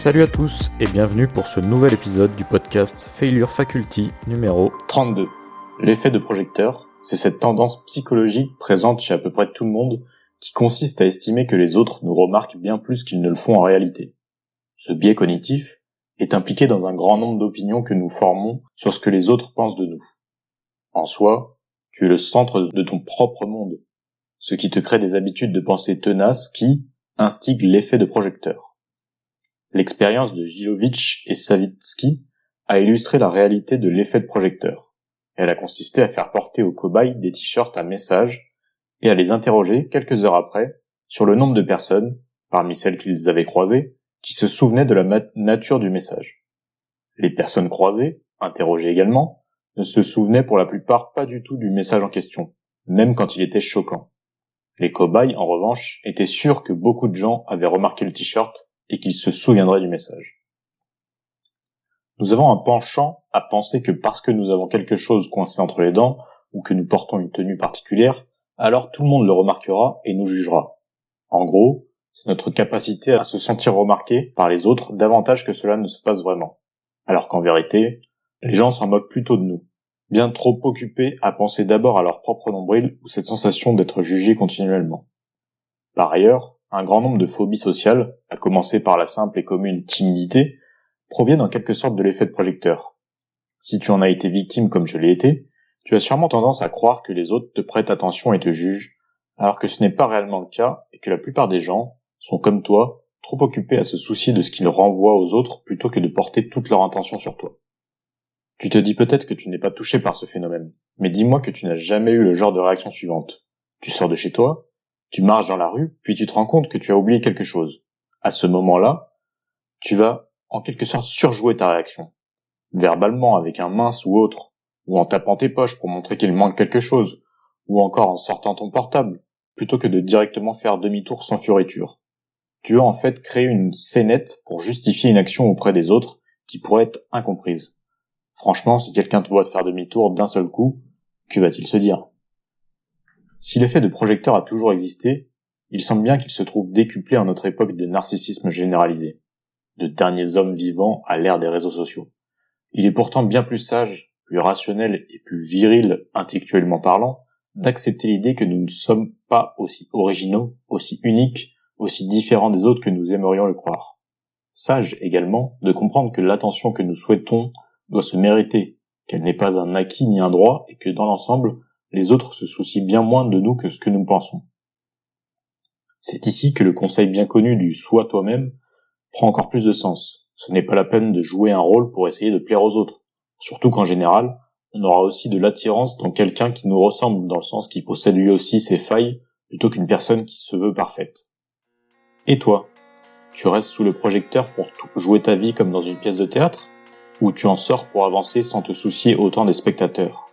Salut à tous et bienvenue pour ce nouvel épisode du podcast Failure Faculty numéro 32. L'effet de projecteur, c'est cette tendance psychologique présente chez à peu près tout le monde qui consiste à estimer que les autres nous remarquent bien plus qu'ils ne le font en réalité. Ce biais cognitif est impliqué dans un grand nombre d'opinions que nous formons sur ce que les autres pensent de nous. En soi, tu es le centre de ton propre monde, ce qui te crée des habitudes de pensée tenaces qui instiguent l'effet de projecteur. L'expérience de Gilovich et Savitsky a illustré la réalité de l'effet de projecteur. Elle a consisté à faire porter aux cobayes des t-shirts à messages et à les interroger quelques heures après sur le nombre de personnes, parmi celles qu'ils avaient croisées, qui se souvenaient de la nature du message. Les personnes croisées, interrogées également, ne se souvenaient pour la plupart pas du tout du message en question, même quand il était choquant. Les cobayes, en revanche, étaient sûrs que beaucoup de gens avaient remarqué le t-shirt et qu'ils se souviendraient du message. Nous avons un penchant à penser que parce que nous avons quelque chose coincé entre les dents, ou que nous portons une tenue particulière, alors tout le monde le remarquera et nous jugera. En gros, c'est notre capacité à se sentir remarqué par les autres davantage que cela ne se passe vraiment. Alors qu'en vérité, les gens s'en moquent plutôt de nous, bien trop occupés à penser d'abord à leur propre nombril ou cette sensation d'être jugé continuellement. Par ailleurs, un grand nombre de phobies sociales, à commencer par la simple et commune timidité, proviennent en quelque sorte de l'effet de projecteur. Si tu en as été victime comme je l'ai été, tu as sûrement tendance à croire que les autres te prêtent attention et te jugent, alors que ce n'est pas réellement le cas et que la plupart des gens sont comme toi, trop occupés à se soucier de ce qu'ils renvoient aux autres plutôt que de porter toute leur attention sur toi. Tu te dis peut-être que tu n'es pas touché par ce phénomène, mais dis-moi que tu n'as jamais eu le genre de réaction suivante. Tu sors de chez toi, tu marches dans la rue, puis tu te rends compte que tu as oublié quelque chose. À ce moment-là, tu vas, en quelque sorte, surjouer ta réaction. Verbalement, avec un mince ou autre, ou en tapant tes poches pour montrer qu'il manque quelque chose, ou encore en sortant ton portable, plutôt que de directement faire demi-tour sans fioriture. Tu veux en fait créer une scénette pour justifier une action auprès des autres qui pourrait être incomprise. Franchement, si quelqu'un te voit te faire demi-tour d'un seul coup, que va-t-il se dire ? Si l'effet de projecteur a toujours existé, il semble bien qu'il se trouve décuplé en notre époque de narcissisme généralisé, de derniers hommes vivants à l'ère des réseaux sociaux. Il est pourtant bien plus sage, plus rationnel et plus viril intellectuellement parlant, d'accepter l'idée que nous ne sommes pas aussi originaux, aussi uniques, aussi différents des autres que nous aimerions le croire. Sage également de comprendre que l'attention que nous souhaitons doit se mériter, qu'elle n'est pas un acquis ni un droit et que dans l'ensemble, les autres se soucient bien moins de nous que ce que nous pensons. C'est ici que le conseil bien connu du « sois toi-même » prend encore plus de sens. Ce n'est pas la peine de jouer un rôle pour essayer de plaire aux autres, surtout qu'en général, on aura aussi de l'attirance dans quelqu'un qui nous ressemble, dans le sens qu'il possède lui aussi ses failles, plutôt qu'une personne qui se veut parfaite. Et toi, tu restes sous le projecteur pour jouer ta vie comme dans une pièce de théâtre, ou tu en sors pour avancer sans te soucier autant des spectateurs ?